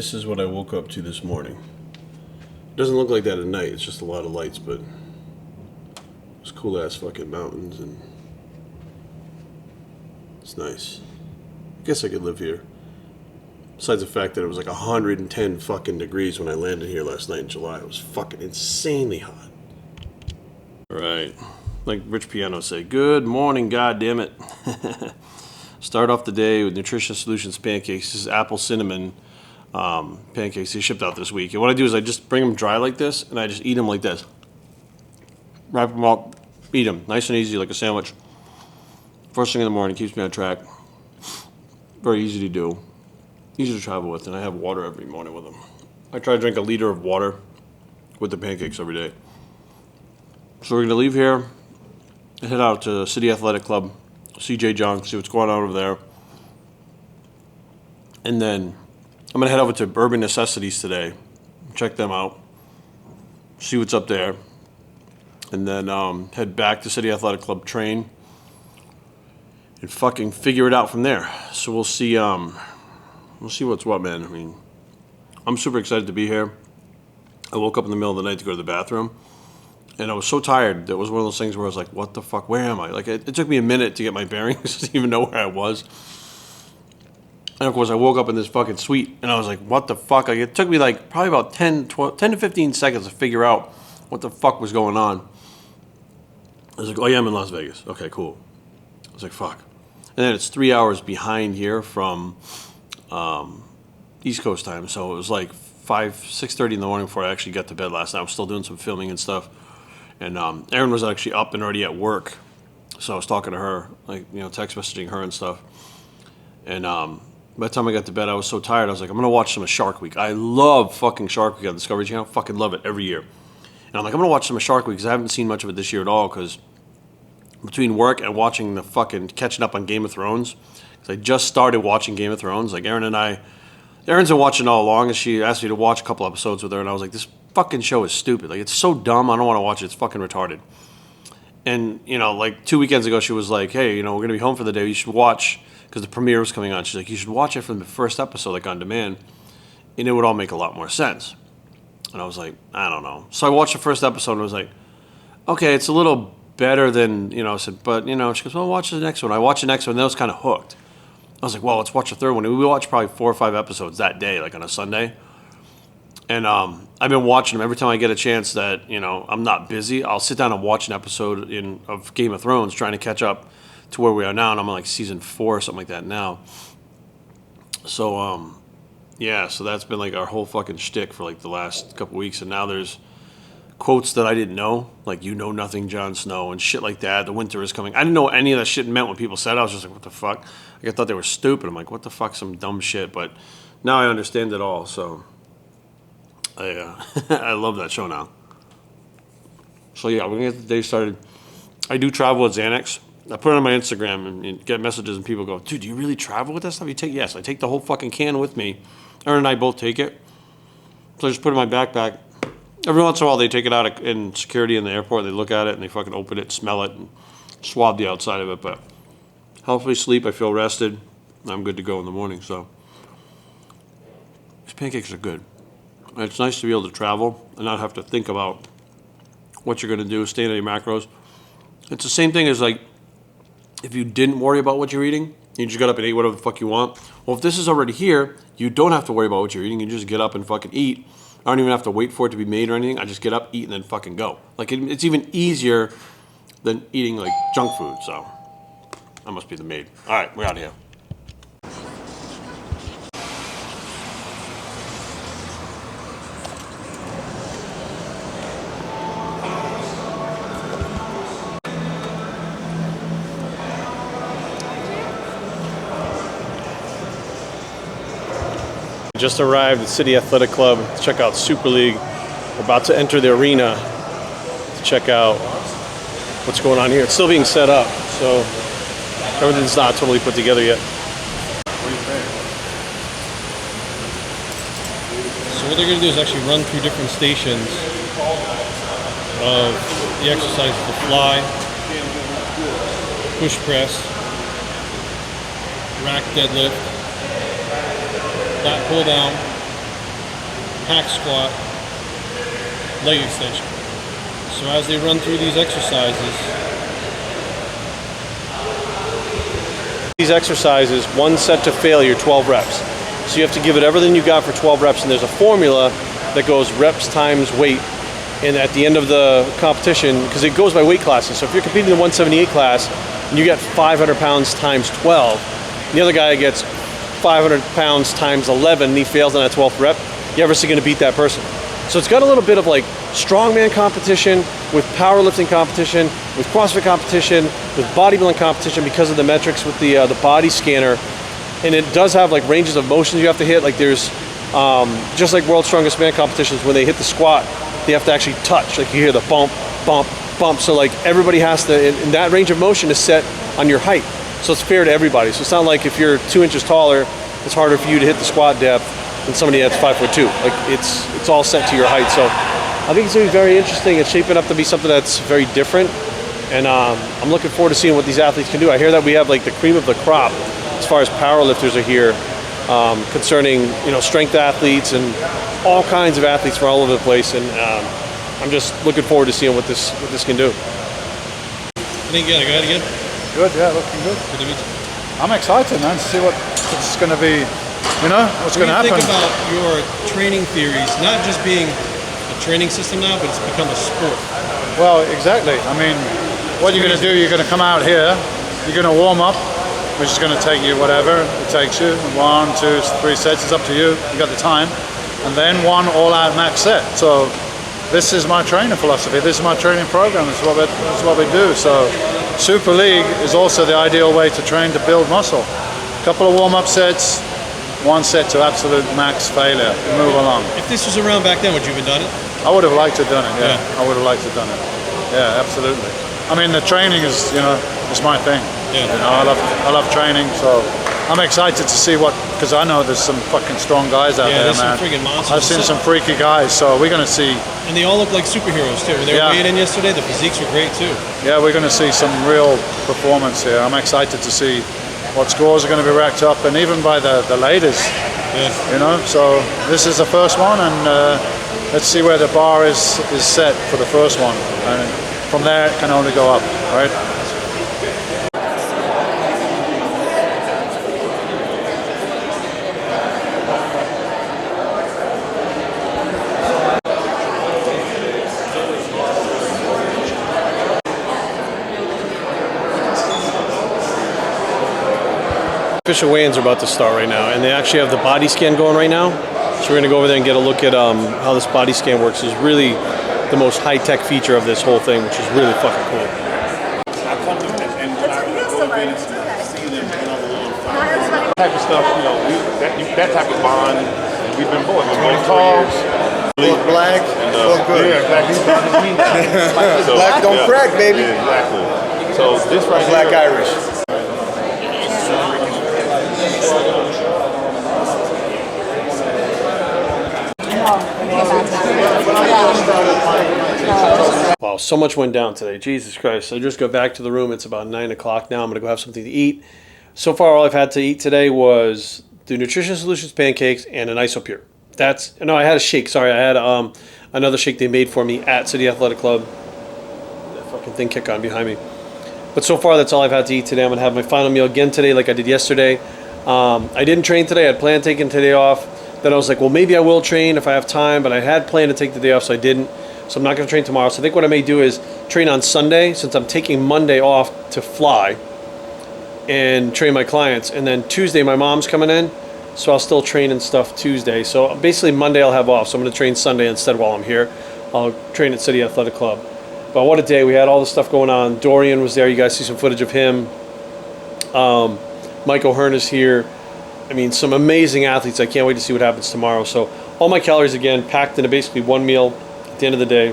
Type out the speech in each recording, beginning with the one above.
This is what I woke up to this morning. It doesn't look like that at night. It's just a lot of lights, but it's cool ass fucking mountains and it's nice. I guess I could live here. Besides the fact that it was like 110 fucking degrees when I landed here last night in July. It was fucking insanely hot. Alright. Like Rich Piano say, good morning, goddammit. Start off the day with Nutrition Solutions pancakes. This is apple cinnamon pancakes. They shipped out this week. And what I do is I just bring them dry like this, and I just eat them like this. Wrap them up, eat them. Nice and easy, like a sandwich. First thing in the morning, keeps me on track. Very easy to do. Easy to travel with, and I have water every morning with them. I try to drink a liter of water with the pancakes every day. So we're going to leave here and head out to City Athletic Club, CJ John, see what's going on over there. And then I'm going to head over to Urban Necessities today, check them out, see what's up there, and then head back to City Athletic Club, train, and fucking figure it out from there. So we'll see what's what, man. I mean, I'm super excited to be here. I woke up in the middle of the night to go to the bathroom, and I was so tired. That was one of those things where I was like, what the fuck, where am I? Like, it took me a minute to get my bearings to even know where I was. And of course, I woke up in this fucking suite, and I was like, what the fuck? Like, it took me like probably about 10 to 15 seconds to figure out what the fuck was going on. I was like, oh yeah, I'm in Las Vegas. Okay, cool. I was like, fuck. And then it's 3 hours behind here from East Coast time, so it was like 6:30 in the morning before I actually got to bed last night. I was still doing some filming and stuff, and Erin was actually up and already at work, so I was talking to her, like, you know, text messaging her and stuff. And by the time I got to bed, I was so tired. I was like, I'm gonna watch some of Shark Week. I love fucking Shark Week on Discovery Channel. Fucking love it every year. And I'm like, I'm gonna watch some of Shark Week because I haven't seen much of it this year at all. Because between work and watching the fucking catching up on Game of Thrones, because I just started watching Game of Thrones. Like Erin's been watching all along, and she asked me to watch a couple episodes with her, and I was like, this fucking show is stupid. Like, it's so dumb. I don't want to watch it. It's fucking retarded. And, you know, like 2 weekends ago, she was like, hey, you know, we're going to be home for the day. You should watch, because the premiere was coming on. She's like, you should watch it from the first episode, like on demand, and it would all make a lot more sense. And I was like, I don't know. So I watched the first episode, and I was like, okay, it's a little better than, you know, I said, but, you know, she goes, well, watch the next one. I watched the next one, and I was kind of hooked. I was like, well, let's watch the third one. And we watched probably 4 or 5 episodes that day, like on a Sunday. And I've been watching them every time I get a chance that, you know, I'm not busy. I'll sit down and watch an episode of Game of Thrones, trying to catch up to where we are now. And I'm on like season 4 or something like that now. So, yeah, so that's been like our whole fucking shtick for like the last couple weeks. And now there's quotes that I didn't know, like, you know nothing, Jon Snow, and shit like that. The winter is coming. I didn't know what any of that shit meant when people said it. I was just like, what the fuck? Like, I thought they were stupid. I'm like, what the fuck, some dumb shit. But now I understand it all, so I love that show now. So yeah, we're going to get the day started. I do travel with Xanax. I put it on my Instagram and get messages, and people go, dude, do you really travel with that stuff? Yes, I take the whole fucking can with me. Erin and I both take it. So I just put it in my backpack. Every once in a while, they take it out in security in the airport. They look at it, and they fucking open it, smell it, and swab the outside of it. But healthily sleep, I feel rested. I'm good to go in the morning. So these pancakes are good. And it's nice to be able to travel and not have to think about what you're going to do, stay on your macros. It's the same thing as, like, if you didn't worry about what you're eating, you just got up and ate whatever the fuck you want. Well, if this is already here, you don't have to worry about what you're eating. You just get up and fucking eat. I don't even have to wait for it to be made or anything. I just get up, eat, and then fucking go. Like, it's even easier than eating, like, junk food, so that must be the maid. All right, we're out of here. Just arrived at City Athletic Club to check out Super League. We're about to enter the arena to check out what's going on here. It's still being set up, so everything's not totally put together yet. So what they're going to do is actually run through different stations of the exercises: the fly, push press, rack deadlift, lat pull down, hack squat, leg extension. So as they run through these exercises, one set to failure, 12 reps. So you have to give it everything you got for 12 reps, and there's a formula that goes reps times weight. And at the end of the competition, because it goes by weight classes, so if you're competing in the 178 class and you get 500 pounds times 12, and the other guy gets 500 pounds times 11 and he fails on that 12th rep, you're obviously going to beat that person. So it's got a little bit of like strongman competition with powerlifting competition, with CrossFit competition, with bodybuilding competition because of the metrics with the body scanner. And it does have like ranges of motions you have to hit. Like there's, just like World's Strongest Man competitions, when they hit the squat, they have to actually touch. Like you hear the bump, bump, bump. So like everybody has to, and that range of motion is set on your height. So it's fair to everybody. So it's not like if you're 2 inches taller, it's harder for you to hit the squat depth than somebody that's 5'2". Like it's all set to your height. So I think it's going to be very interesting. It's shaping up to be something that's very different. And I'm looking forward to seeing what these athletes can do. I hear that we have like the cream of the crop as far as powerlifters are here, concerning, you know, strength athletes and all kinds of athletes from all over the place. And I'm just looking forward to seeing what this can do. I think you got it again. Good, yeah, looking good. Good to meet you. I'm excited, man, to see what it's going to be, you know, what's going to happen. Think about your training theories, not just being a training system now, but it's become a sport. Well, exactly. I mean, what you're going to do, you're going to come out here, you're going to warm up, which is going to take you whatever it takes you, 1, 2, 3 sets, it's up to you, you got the time, and then one all-out max set. So this is my training philosophy, this is my training program, this is what we do. So Super League is also the ideal way to train to build muscle. A couple of warm-up sets, 1 set to absolute max failure, move along. If this was around back then, would you have done it? I would have liked to have done it, yeah. I would have liked to have done it. Yeah, absolutely. I mean, the training is, you know, is my thing. Yeah. You know, I love training, so I'm excited to see what, because I know there's some fucking strong guys out there, man. Some freaking monsters. I've seen some freaky guys, so we're going to see. And they all look like superheroes too. When they were weighing in yesterday, the physiques were great too. Yeah, we're going to see some real performance here. I'm excited to see what scores are going to be racked up, and even by the ladies. Yeah. You know, so this is the first one, and let's see where the bar is set for the first one. And from there, it can only go up, right? Official weigh-ins are about to start right now, and they actually have the body scan going right now. So we're going to go over there and get a look at how this body scan works. It's really the most high-tech feature of this whole thing, which is really fucking cool. Type of stuff, you know, that type of bond, we've been boys. We've been tall, look black, look good. Yeah, exactly. Black don't crack, baby. Yeah, exactly. So this right Black here, Irish. Wow, so much went down today. Jesus Christ. I just got back to the room. It's about 9 o'clock now. I'm going to go have something to eat. So far, all I've had to eat today was the Nutrition Solutions pancakes and an Isopure. No, I had a shake. Sorry, I had another shake they made for me at City Athletic Club. That fucking thing kick on behind me. But so far, that's all I've had to eat today. I'm going to have my final meal again today like I did yesterday. I didn't train today. I had planned taking today off. Then I was like, well, maybe I will train if I have time, but I had planned to take the day off, so I didn't. So I'm not going to train tomorrow. So I think what I may do is train on Sunday, since I'm taking Monday off to fly and train my clients. And then Tuesday, my mom's coming in, so I'll still train and stuff Tuesday. So basically Monday I'll have off, so I'm going to train Sunday instead while I'm here. I'll train at City Athletic Club. But what a day. We had all this stuff going on. Dorian was there. You guys see some footage of him. Mike O'Hearn is here. I mean, some amazing athletes. I can't wait to see what happens tomorrow. So all my calories, again, packed into basically one meal at the end of the day.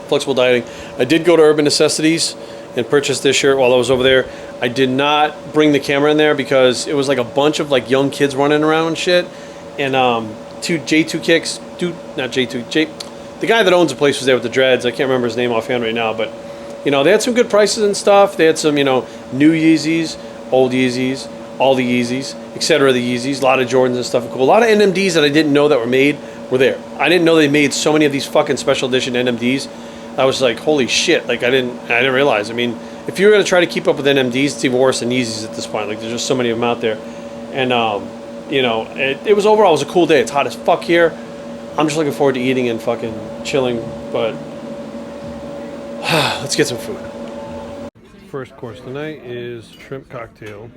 Flexible dieting. I did go to Urban Necessities and purchase this shirt while I was over there. I did not bring the camera in there because it was like a bunch of like young kids running around and shit. And Biockickz, the guy that owns the place was there with the dreads. I can't remember his name offhand right now, but you know, they had some good prices and stuff. They had some, you know, new Yeezys, old Yeezys, all the Yeezys, etc. The Yeezys, a lot of Jordans and stuff. Cool. A lot of NMDs that I didn't know that were made were there. I didn't know they made so many of these fucking special edition NMDs. I was like, holy shit! Like I didn't realize. I mean, if you're gonna try to keep up with NMDs, it's even worse than Yeezys at this point. Like there's just so many of them out there, and you know, it was overall, it was a cool day. It's hot as fuck here. I'm just looking forward to eating and fucking chilling. But let's get some food. First course tonight is shrimp cocktail.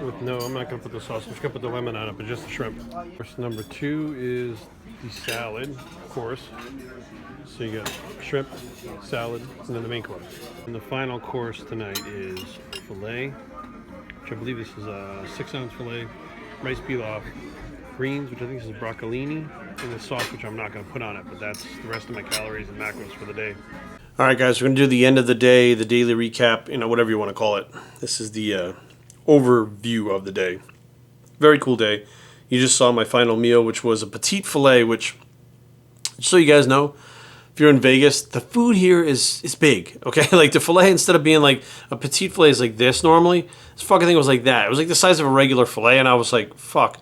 With no, I'm not gonna put the sauce. I'm just gonna put the lemon on it, but just the shrimp. Course number 2 is the salad, of course. So you got shrimp, salad, and then the main course. And the final course tonight is filet, which I believe this is a 6-ounce filet, rice pilaf, greens, which I think this is broccolini, and the sauce, which I'm not going to put on it, but that's the rest of my calories and macros for the day. All right, guys, we're going to do the end of the day, the daily recap, you know, whatever you want to call it. This is the overview of the day. Very cool day. You just saw my final meal, which was a petite filet, which, just so you guys know, if you're in Vegas, the food here is big, okay? Like the filet, instead of being like a petite filet is like this normally, this fucking thing was like that. It was like the size of a regular filet, and I was like, fuck.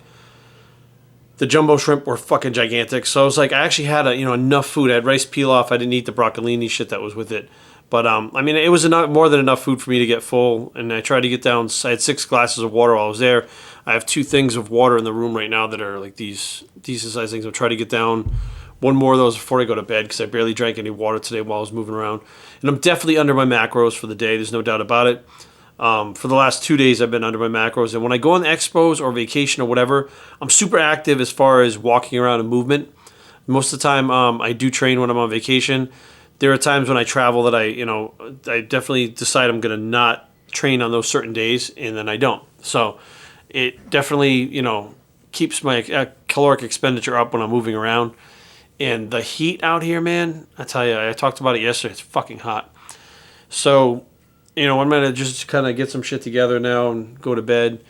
The jumbo shrimp were fucking gigantic. So I was like, I actually had enough food. I had rice pilaf. I didn't eat the broccolini shit that was with it. But I mean, it was more than enough food for me to get full. And I tried to get down. I had 6 glasses of water while I was there. I have 2 things of water in the room right now that are like these decent sized things. I'll try to get down 1 more of those before I go to bed because I barely drank any water today while I was moving around. And I'm definitely under my macros for the day. There's no doubt about it. For the last 2 days, I've been under my macros. And when I go on expos or vacation or whatever, I'm super active as far as walking around and movement. Most of the time, I do train when I'm on vacation. There are times when I travel that I definitely decide I'm going to not train on those certain days, and then I don't. So it definitely, keeps my caloric expenditure up when I'm moving around. And the heat out here, man, I tell you, I talked about it yesterday. It's fucking hot. So, I'm going to just kind of get some shit together now and go to bed,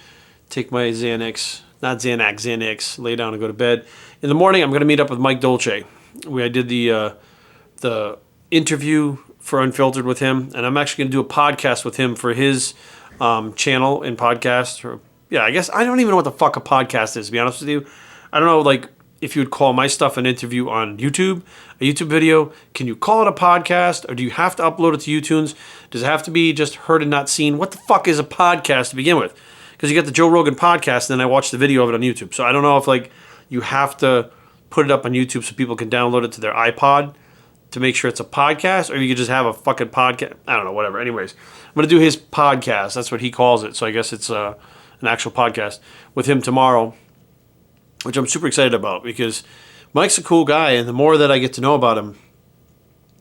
take my Xanax, lay down and go to bed. In the morning, I'm going to meet up with Mike Dolce. I did the interview for Unfiltered with him, and I'm actually going to do a podcast with him for his channel and podcast. I guess I don't even know what the fuck a podcast is, to be honest with you. I don't know, like, if you would call my stuff an interview on YouTube, a YouTube video. Can you call it a podcast, or do you have to upload it to YouTunes? Does it have to be just heard and not seen? What the fuck is a podcast to begin with? Because you got the Joe Rogan podcast, and then I watched the video of it on YouTube. So I don't know if, like, you have to put it up on YouTube so people can download it to their iPod to make sure it's a podcast, or you could just have a fucking podcast. I don't know, whatever. Anyways, I'm going to do his podcast. That's what he calls it. So I guess it's an actual podcast with him tomorrow, which I'm super excited about because Mike's a cool guy, and the more that I get to know about him,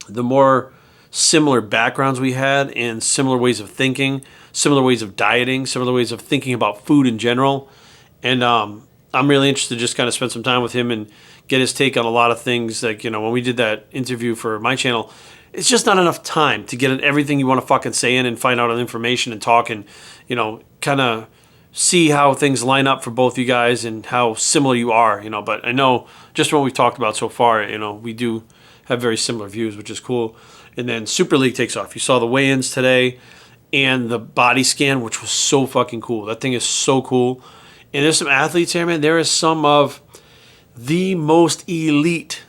the more similar backgrounds we had and similar ways of thinking, similar ways of dieting, similar ways of thinking about food in general. And I'm really interested to just kind of spend some time with him and get his take on a lot of things. Like, when we did that interview for my channel, it's just not enough time to get in everything you want to fucking say in and find out on information and talk and, kind of see how things line up for both you guys and how similar you are, But I know just what we've talked about so far, we do have very similar views, which is cool. And then Super League takes off. You saw the weigh-ins today and the body scan, which was so fucking cool. That thing is so cool. And there's some athletes here, man. There is some of the most elite,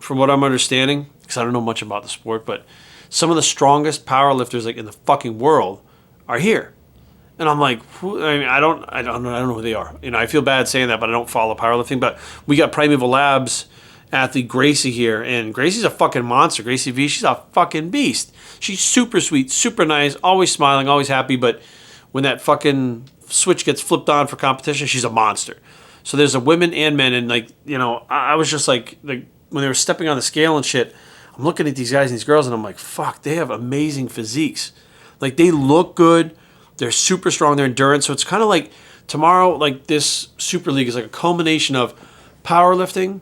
from what I'm understanding, because I don't know much about the sport, but some of the strongest powerlifters like in the fucking world are here. And I'm like, I don't know who they are. I feel bad saying that, but I don't follow powerlifting. But we got Primeval Labs athlete Gracie here, and Gracie's a fucking monster. Gracie V, she's a fucking beast. She's super sweet, super nice, always smiling, always happy. But when that fucking switch gets flipped on for competition, she's a monster. So there's a women and men, and I was just like when they were stepping on the scale and shit, I'm looking at these guys and these girls, and I'm like, fuck, they have amazing physiques. Like, they look good. They're super strong. They're endurance. So it's kind of like tomorrow, like this Super League is like a culmination of powerlifting,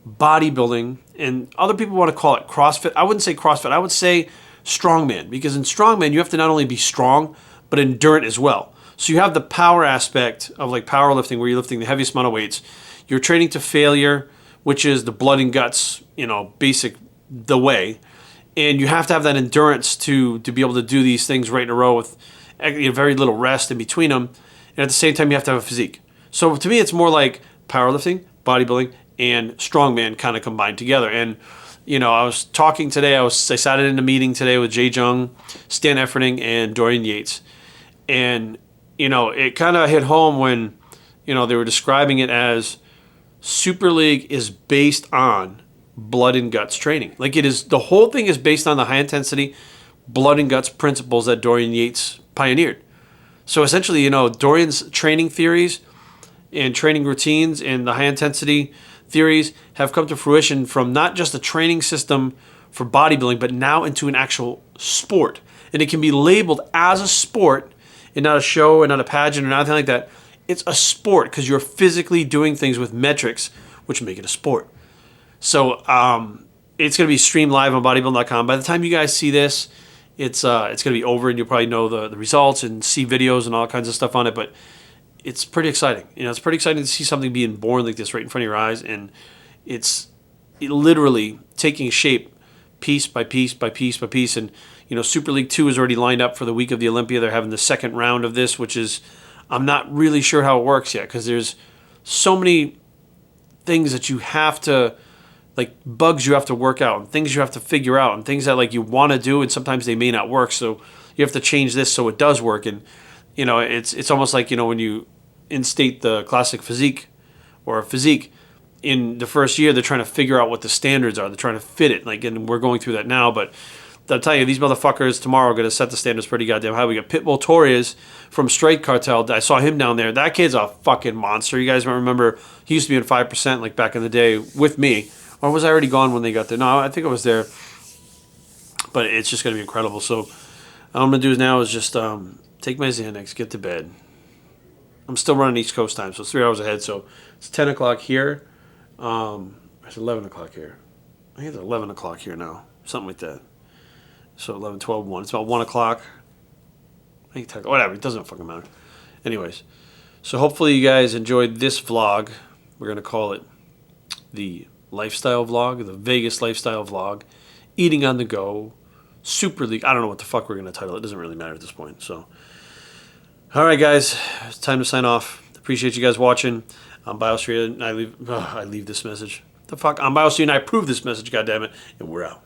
bodybuilding, and other people want to call it CrossFit. I wouldn't say CrossFit. I would say strongman, because in strongman, you have to not only be strong, but endurant as well. So you have the power aspect of like powerlifting, where you're lifting the heaviest amount of weights. You're training to failure, which is the blood and guts, basic the way. And you have to have that endurance to be able to do these things right in a row with very little rest in between them. And at the same time, you have to have a physique. So to me, it's more like powerlifting, bodybuilding, and strongman kind of combined together. And you know, I was talking today. I sat in a meeting today with Jay Jung, Stan Efferding, and Dorian Yates, and you know, it kind of hit home when you know they were describing it as Super League is based on blood and guts training. Like it is, the whole thing is based on the high intensity blood and guts principles that Dorian Yates pioneered. So essentially, you know, Dorian's training theories and training routines and the high intensity theories have come to fruition from not just a training system for bodybuilding, but now into an actual sport. And it can be labeled as a sport and not a show and not a pageant or anything like that. It's a sport because you're physically doing things with metrics, which make it a sport. So it's going to be streamed live on bodybuilding.com. By the time you guys see this, it's going to be over and you'll probably know the results and see videos and all kinds of stuff on it. But it's pretty exciting. You know, it's pretty exciting to see something being born like this right in front of your eyes. And it's literally taking shape piece by piece by piece by piece. And, you know, Super League 2 is already lined up for the week of the Olympia. They're having the second round of this, which is, I'm not really sure how it works yet because there's so many things that you have to, like bugs you have to work out and things you have to figure out and things that like you want to do and sometimes they may not work. So you have to change this so it does work. And, you know, it's almost like, you know, when you instate the classic physique or physique in the first year, they're trying to figure out what the standards are. They're trying to fit it. Like, and we're going through that now, but I'll tell you, these motherfuckers tomorrow are going to set the standards pretty goddamn high. We got Pitbull Torres from Strike Cartel. I saw him down there. That kid's a fucking monster. You guys might remember he used to be in 5% like back in the day with me. Or was I already gone when they got there? No, I think I was there. But it's just going to be incredible. So all I'm going to do now is just take my Xanax, get to bed. I'm still running East Coast time, so it's 3 hours ahead. So it's 10 o'clock here. It's 11 o'clock here. I think it's 11 o'clock here now. Something like that. So 11, 12, 1. It's about 1 o'clock. I think whatever. It doesn't fucking matter. Anyways. So hopefully you guys enjoyed this vlog. We're going to call it the lifestyle vlog. The Vegas lifestyle vlog. Eating on the go. Super League. I don't know what the fuck we're going to title it. It doesn't really matter at this point. So, alright guys. It's time to sign off. Appreciate you guys watching. I'm Biockickz and I leave this message. The fuck? I'm Biockickz and I approve this message, goddammit. And we're out.